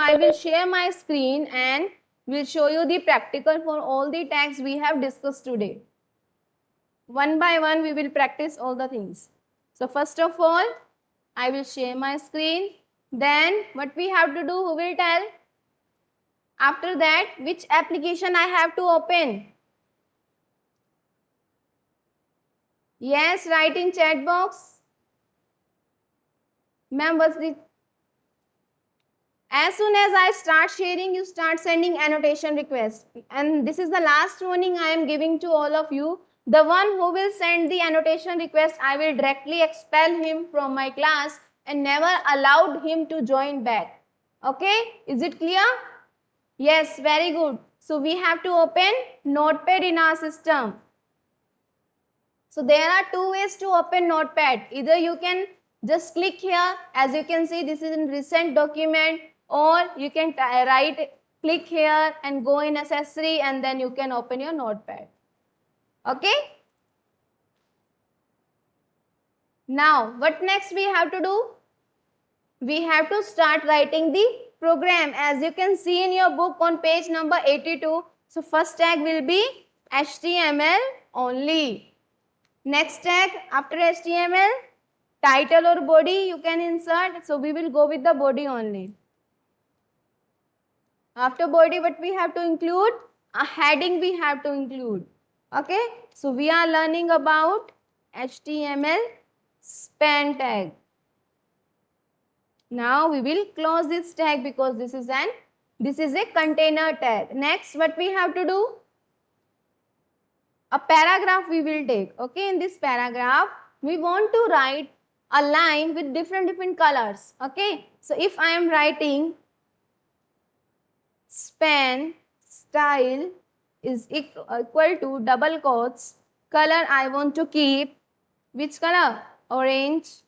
I will share my screen and will show you the practical for all the tags we have discussed today. One by one we will practice all the things. So first of all, I will share my screen. Then what we have to do, who will tell? After that, which application I have to open? Yes, write in chat box. Ma'am, what's the... As soon as I start sharing, you start sending annotation request. And this is the last warning I am giving to all of you. The one who will send the annotation request, I will directly expel him from my class and never allowed him to join back. Okay? Is it clear? Yes, very good. So we have to open Notepad in our system. So there are two ways to open Notepad. Either you can just click here, as you can see this is in recent document, or you can click here and go in accessory and then you can open your Notepad. Okay? Now what next we have to do? We have to start writing the program. As you can see in your book on page number 82. So first tag will be HTML only. Next tag after HTML, title or body you can insert. So we will go with the body only. After body, what we have to include? A heading we have to include. Okay. So we are learning about HTML span tag. Now we will close this tag because this is a container tag. Next, what we have to do? A paragraph we will take. Okay, in this paragraph we want to write a line with different colors. Okay, so if I am writing span style is equal to double quotes, color I want to keep which color? Orange.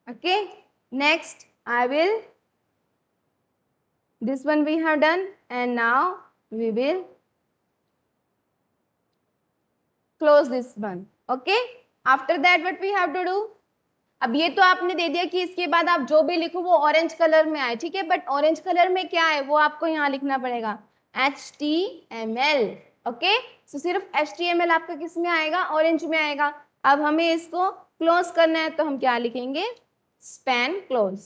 Okay, next I will, this one we have done, and now we will close this one. Okay, after that what we have to do? अब ये तो आपने दे दिया कि इसके बाद आप जो भी लिखो वो ऑरेंज कलर में आए, ठीक है, बट ऑरेंज कलर में क्या है वो आपको यहाँ लिखना पड़ेगा, HTML. ओके, सो सिर्फ HTML आपका किस में आएगा? ऑरेंज में आएगा. अब हमें इसको क्लोज करना है तो हम क्या लिखेंगे? Span close.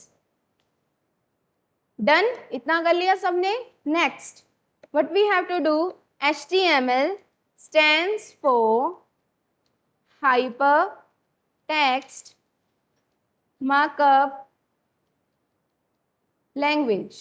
डन, इतना कर लिया सबने. Next what we have to do? HTML stands for hypertext markup language.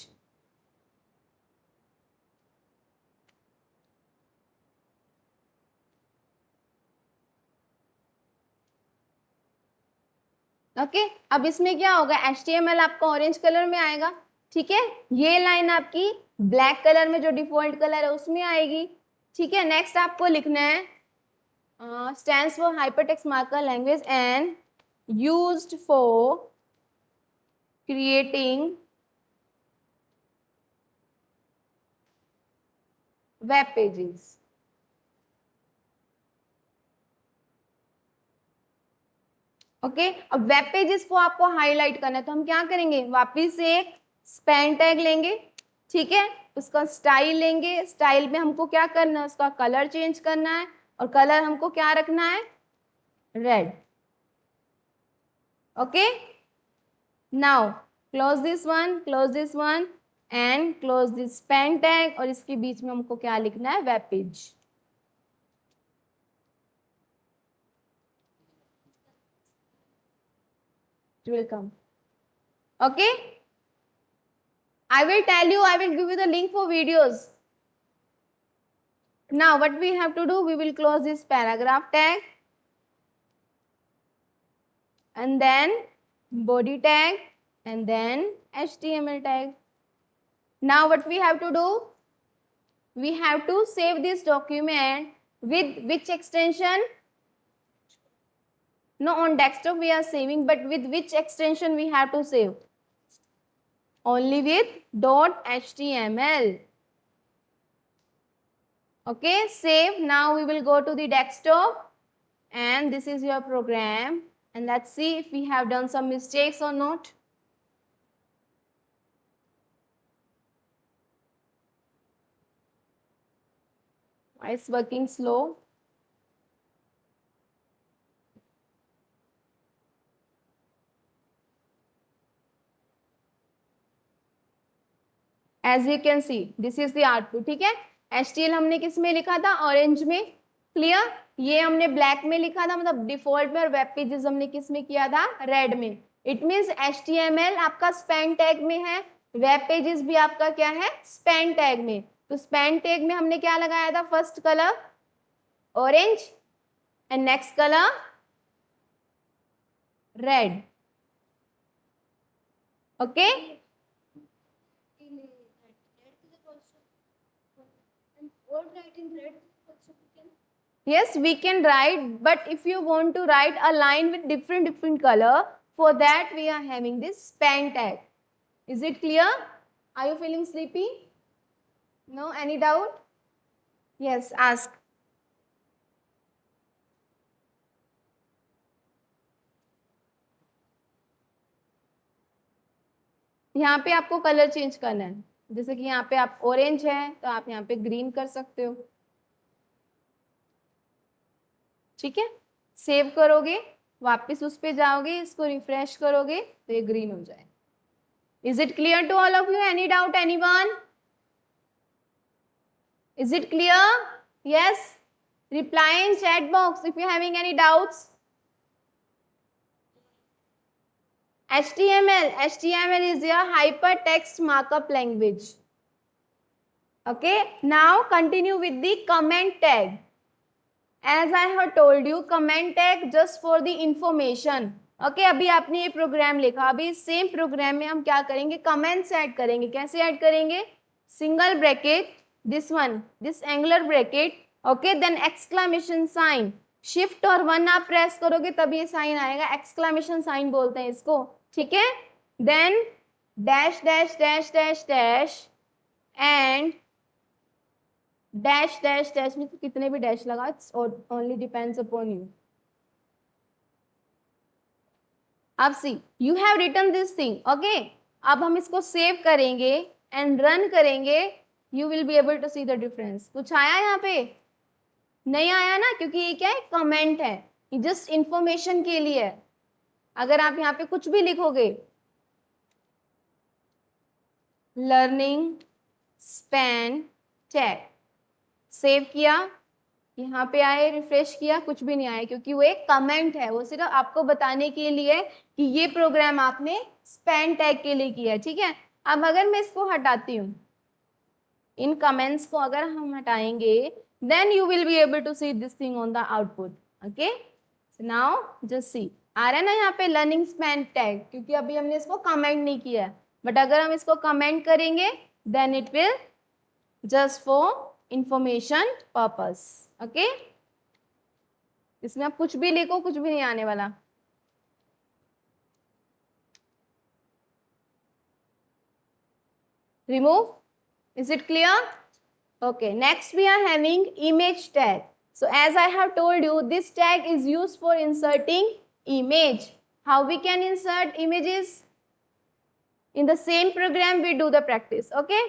Okay, अब इसमें क्या होगा? HTML आपका ऑरेंज कलर में आएगा, ठीक है, ये लाइन आपकी ब्लैक कलर में जो डिफॉल्ट कलर है उसमें आएगी, ठीक है. नेक्स्ट आपको लिखना है stands for hypertext markup language and used for creating web pages. Okay, अब वेब पेजेस को आपको हाईलाइट करना है तो हम क्या करेंगे? वापिस से एक स्पैन टैग लेंगे, ठीक है, उसका स्टाइल लेंगे. स्टाइल में हमको क्या करना है? उसका कलर चेंज करना है, और कलर हमको क्या रखना है? Red. Okay, now close this one and close this span tag, और इसके बीच में हमको क्या लिखना है? Web page. Will come. Okay, I will tell you, I will give you the link for videos. Now what we have to do? We will close this paragraph tag and then body tag and then HTML tag. Now what we have to do? We have to save this document with which extension? No, on desktop we are saving, but with which extension we have to save? Only with .html. Okay, save. Now we will go to the desktop and this is your program, and let's see if we have done some mistakes or not. Why it's working slow? As you can see, this is the output. ठीक है, HTML हमने किस में लिखा था? Orange में. Clear? ये हमने ब्लैक में लिखा था, मतलब डिफॉल्ट में, और वेब पेजेस हमने किस में किया था? रेड में. इट मीन्स HTML आपका स्पैन टैग में है, वेब पेजेस भी आपका क्या है? स्पैन टैग में. तो स्पैन टैग में हमने क्या लगाया था? First colour orange and next colour red. Okay. Yes, we can write, but if you want to write a line with different color, for that we are having this span tag. Is it clear? Are you feeling sleepy? No? Any doubt? Yes, ask. यहाँ पे आपको colour change करना है. जैसे कि यहाँ पे आप ऑरेंज है तो आप यहाँ पे ग्रीन कर सकते हो. ठीक है, सेव करोगे, वापस उस पे जाओगे, इसको रिफ्रेश करोगे तो ये ग्रीन हो जाए. Is it clear to all of you? Any doubt, anyone? Is it clear? Yes. Reply in chat box if you're having any doubts. HTML is your hypertext markup language. Okay. Now continue with the comment tag. As I have told you, comment tag just for the information. Okay अभी आपने ये programme लिखा, अभी same programme में हम क्या करेंगे? Comments add करेंगे. कैसे ऐड करेंगे? Single bracket, this one, this angular bracket, okay, then exclamation sign. Shift और 1 आप प्रेस करोगे तब ये साइन आएगा, एक्सक्लेमेशन साइन बोलते हैं इसको. ठीक है, then dash dash dash dash dash and dash dash dash में कितने भी डैश लगा, it's only depends upon you. अब see you have written this thing. Okay, अब हम इसको सेव करेंगे एंड रन करेंगे. You will be able to see the difference. कुछ आया यहाँ पे? नहीं आया ना, क्योंकि ये क्या है? कमेंट है, जस्ट इंफॉर्मेशन के लिए है. अगर आप यहाँ पे कुछ भी लिखोगे, लर्निंग स्पैन टैग, सेव किया, यहाँ पे आए, रिफ्रेश किया, कुछ भी नहीं आया, क्योंकि वो एक कमेंट है. वो सिर्फ आपको बताने के लिए कि ये प्रोग्राम आपने स्पैन टैग के लिए किया है. ठीक है, अब अगर मैं इसको हटाती हूँ, इन कमेंट्स को अगर हम हटाएंगे, then you will be able to see this thing on the output. Okay, so now just see, आ रहा है ना यहाँ पे लर्निंग स्पैन टैग, क्योंकि अभी हमने इसको कमेंट नहीं किया है. बट अगर हम इसको कमेंट करेंगे then it will just for information purpose. Okay, इसमें आप कुछ भी लिखो, कुछ भी नहीं आने वाला. Remove. Is it clear? Okay, next we are having image tag. So as I have told you, this tag is used for inserting image. How we can insert images? In the same program we do the practice. Okay,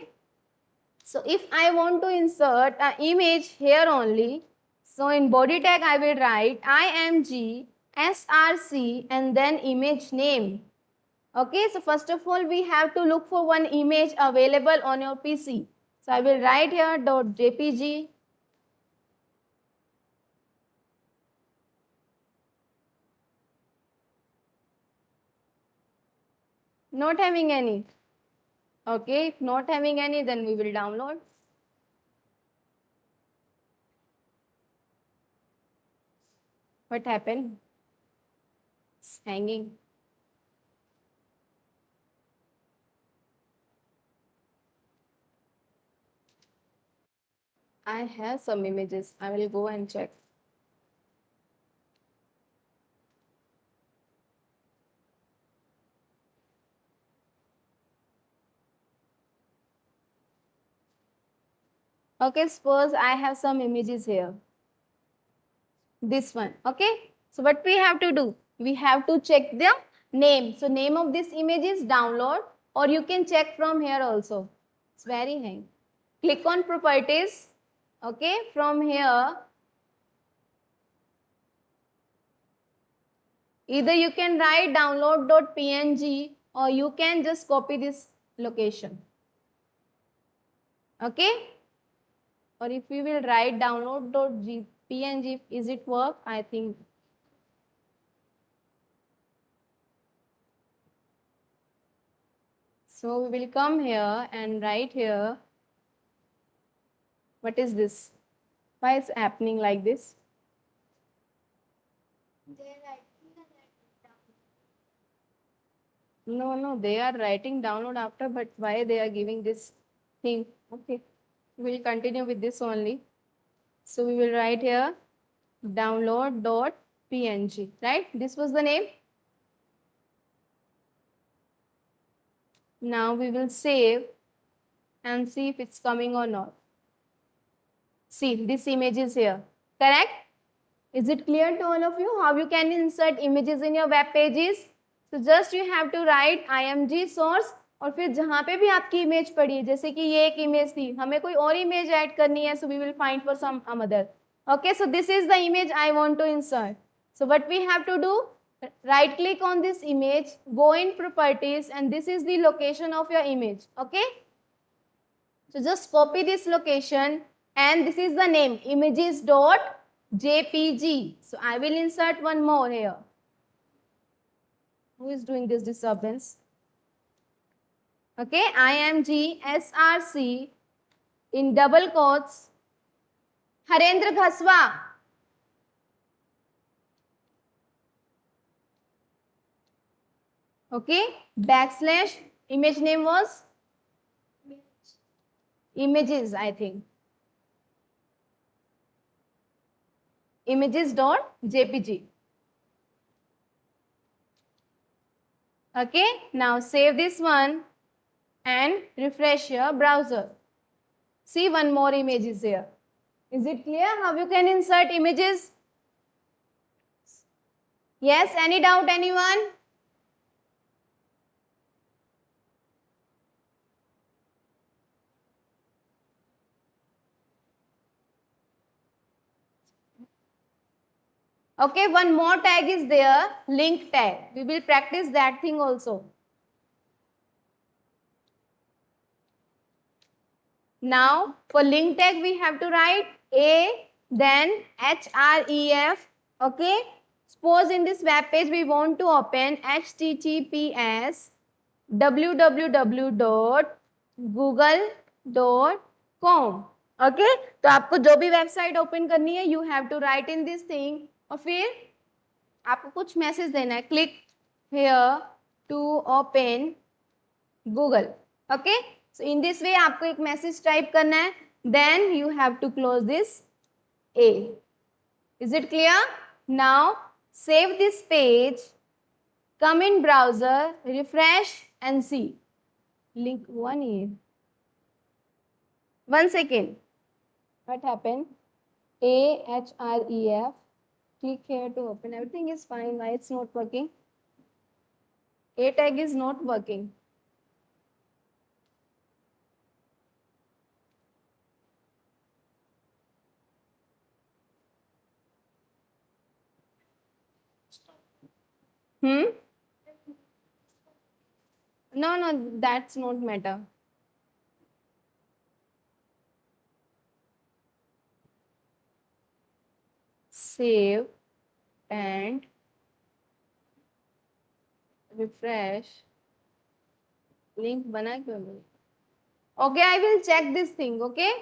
so if I want to insert an image here only, so in body tag I will write img src and then image name. Okay, so first of all we have to look for one image available on your PC. So I will write here .jpg. Not having any. Okay, if not having any, then we will download. What happened? It's hanging. I have some images. I will go and check. Okay, suppose I have some images here. This one. Okay, so what we have to do? We have to check the name. So name of this image is download, or you can check from here also. It's very hang. Click on properties. Okay, from here, either you can write download.png or you can just copy this location. Okay, or if we will write download.png, is it work? I think. So we will come here and write here. What is this? Why is happening like this? No, they are writing download after, but why they are giving this thing? Okay, we'll continue with this only. So we will write here download.png, right? This was the name. Now we will save and see if it's coming or not. See, this image is here, correct? Is it clear to all of you how you can insert images in your web pages? So just you have to write img source और फिर जहाँ पे भी आपकी image पड़ी है, जैसे कि ये एक इमेज थी, हमें कोई और इमेज ऐड करनी है, so we will find for some other. Okay, so this is the image I want to insert. So what we have to do, right click on this image, go in properties, and this is the location of your image. Okay, so just copy this location, and this is the name, images.jpg. So I will insert one more here. Who is doing this disturbance? Okay, img src in double quotes Harendra Ghaswa. Okay, backslash, image name was images, I think. Images.jpg. Okay, now save this one and refresh your browser. See, one more image is here. Is it clear how you can insert images? Yes, any doubt, anyone? Okay, one more tag is there, link tag. We will practice that thing also. Now, for link tag, we have to write A, then href. Okay. Suppose in this web page, we want to open https www.google.com. Okay. तो आपको जो भी website open करनी है, you have to write in this thing. और फिर आपको कुछ मैसेज देना है, click here to open Google. Okay. So in this way आपको एक मैसेज टाइप करना है, then you have to close this A. Is it clear? Now save this page, come in browser, refresh and see. Link 1 here. 1 second. What happened? ahref. Click here to open. Everything is fine. Why it's not working? A tag is not working. No, that's not matter. Save and refresh. Link बना क्यों नहीं? Okay, I will check this thing. Okay.